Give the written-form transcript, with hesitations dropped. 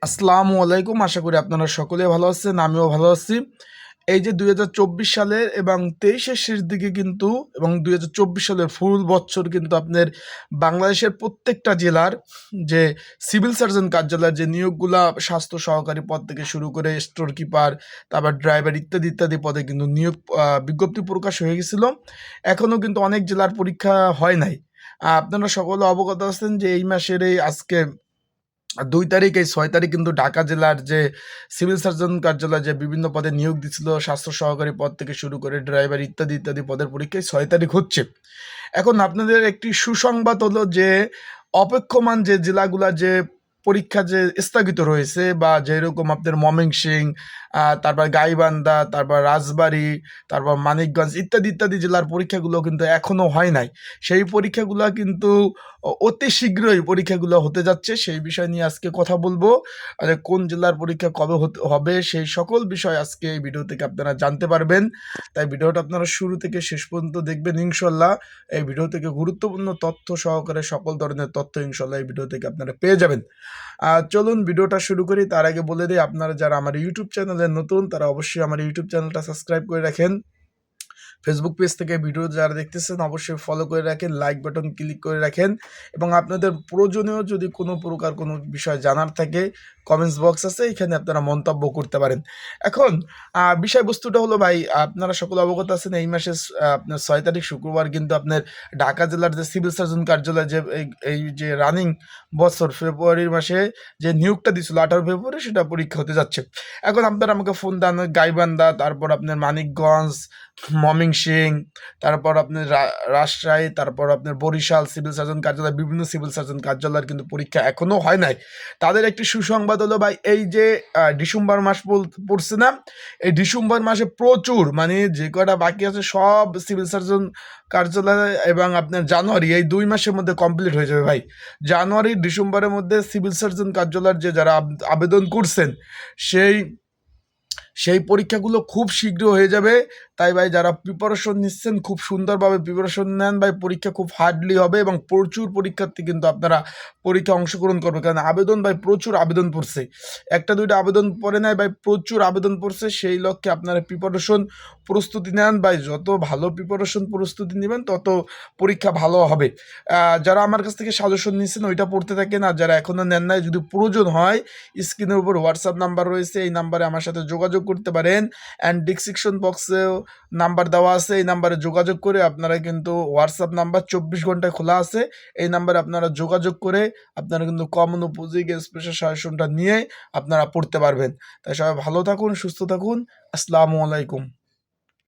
আসসালামু আলাইকুম। আশা করি আপনারা সকলে ভালো আছেন, আমিও ভালো আছি। এই যে ২০২৪ সালের এবং ২৩-এর শেষ দিকে কিন্তু এবং ২০২৪ সালের ফুল বছর কিন্তু আপনার বাংলাদেশের প্রত্যেকটা জেলার যে সিভিল সার্জন কার্যালয়ের যে নিয়োগগুলা স্বাস্থ্য সহকারী পদ থেকে শুরু করে স্টোর কিপার, তারপর ড্রাইভার ইত্যাদি, ইত্যাদি পদে কিন্তু নিয়োগ বিজ্ঞপ্তি প্রকাশ হয়ে গেছিল। এখনও কিন্তু অনেক জেলার পরীক্ষা হয় নাই। আপনারা সকলে অবগত আছেন যে এই মাসের এই আজকে ২ তারিখ, এই ৬ তারিখ কিন্তু ঢাকা জেলার যে সিভিল সার্জন কার্যালয়ে যে বিভিন্ন পদে নিয়োগ দিছিল, স্বাস্থ্য সহকারী পদ থেকে শুরু করে ড্রাইভার ইত্যাদি, ইত্যাদি পদের পরীক্ষায় ৬ তারিখ হচ্ছে। এখন আপনাদের একটি সুসংবাদ হলো যে অপেক্ষমান যে জেলাগুলা যে পরীক্ষা যে স্থগিত রয়েছে বা যেরকম আপনার ময়মনসিংহ, তারপর গাইবান্ধা, তারপর রাজবাড়ী, তারপর মানিকগঞ্জ ইত্যাদি, ইত্যাদি জেলার পরীক্ষাগুলো কিন্তু এখনো হয় নাই। সেই পরীক্ষাগুলা কিন্তু অতি শীঘ্রই পরীক্ষাগুলো হতে যাচ্ছে। সেই বিষয় নিয়ে আজকে কথা বলবো। কোন জেলার পরীক্ষা কবে হবে সেই সকল বিষয় আজকে এই ভিডিও থেকে আপনারা জানতে পারবেন। তাই ভিডিওটা আপনারা শুরু থেকে শেষ পর্যন্ত দেখবেন ইনশাল্লাহ। এই ভিডিও থেকে গুরুত্বপূর্ণ তথ্য সহকারে সকল ধরনের তথ্য ইনশাল্লাহ এই ভিডিও থেকে আপনারা পেয়ে যাবেন। চলুন ভিডিওটা শুরু করি। তার আগে বলে দিই, আপনারা যারা আমার ইউটিউব চ্যানেলে নতুন তারা অবশ্যই আমার ইউটিউব চ্যানেলটা সাবস্ক্রাইব করে রাখেন। ফেসবুক পেজ থেকে ভিডিও যারা দেখতেছেন অবশ্যই ফলো করে রাখেন, লাইক বাটন ক্লিক করে রাখেন এবং আপনাদের প্রয়োজনীয় যদি কোনো প্রকার কোনো বিষয় জানার থাকে কমেন্টস বক্স আছে, এখানে আপনারা মন্তব্য করতে পারেন। এখন বিষয়বস্তুটা হলো ভাই, আপনারা সকলে অবগত আছেন এই মাসের আপনার ৬ তারিখ শুক্রবার কিন্তু আপনার ঢাকা জেলার যে সিভিল সার্জন কার্যালয় যে এই যে রানিং বছর ফেব্রুয়ারির মাসে যে নিয়োগটা দিছিল ১৮ ফেব্রুয়ারি, সেটা পরীক্ষা হতে যাচ্ছে। এখন আপনারা আমাকে ফোন দেন গাইবান্ধা, তারপর আপনার মানিকগঞ্জ, ময়মনসিংহ, তারপর আপনার রাজশাহী, তারপর আপনার বরিশাল সিভিল সার্জন কার্যালয়, বিভিন্ন সিভিল সার্জন কার্যালয়ের কিন্তু পরীক্ষা এখনও হয় নাই। তাদের একটি সুসংবাদ হলো ভাই, এই যে ডিসেম্বর মাস পড়ছে না, এই ডিসেম্বর মাসে প্রচুর মানে যে কটা বাকি আছে সব সিভিল সার্জন কার্যালয় এবং আপনার জানুয়ারি, এই ২ মাসের মধ্যে কমপ্লিট হয়ে যাবে ভাই। জানুয়ারি ডিসেম্বরের মধ্যে সিভিল সার্জন কার্যালয়ের যে যারা আবেদন করছেন সেই পরীক্ষাগুলো খুব শীঘ্র হয়ে যাবে। তাই ভাই যারা প্রিপারেশন নিচ্ছেন খুব সুন্দরভাবে প্রিপারেশন নেন ভাই, পরীক্ষা খুব হার্ডলি হবে এবং প্রচুর পরীক্ষার্থী কিন্তু আপনারা পরীক্ষা অংশগ্রহণ করবে, কারণ আবেদন ভাই প্রচুর আবেদন পড়ছে। একটা দুইটা আবেদন পড়ে নাই ভাই, প্রচুর আবেদন পড়ছে। সেই লক্ষ্যে আপনারা প্রিপারেশন প্রস্তুতি নেন ভাই, যত ভালো প্রিপারেশন প্রস্তুতি নেবেন তত পরীক্ষা ভালো হবে। যারা আমার কাছ থেকে সাজেশন নিচ্ছেন ওইটা পড়তে থাকেন, আর যারা এখনও নেন নাই যদি প্রয়োজন হয় স্ক্রিনের উপর হোয়াটসঅ্যাপ নাম্বার রয়েছে, এই নাম্বারে আমার সাথে যোগাযোগ করতে পারেন। অ্যান্ড ডিসক্রিপশন বক্সেও নাম্বার দেওয়া আছে, এই নাম্বারে যোগাযোগ করে আপনারা কিন্তু হোয়াটসঅ্যাপ নাম্বার ২৪ ঘন্টায় খোলা আছে, এই নাম্বারে আপনারা যোগাযোগ করে আপনারা কিন্তু কমন উপযোগী স্পেশাল সাজেশনটা নিয়ে আপনারা পড়তে পারবেন। তাই সবাই ভালো থাকুন, সুস্থ থাকুন। আসসালামু আলাইকুম।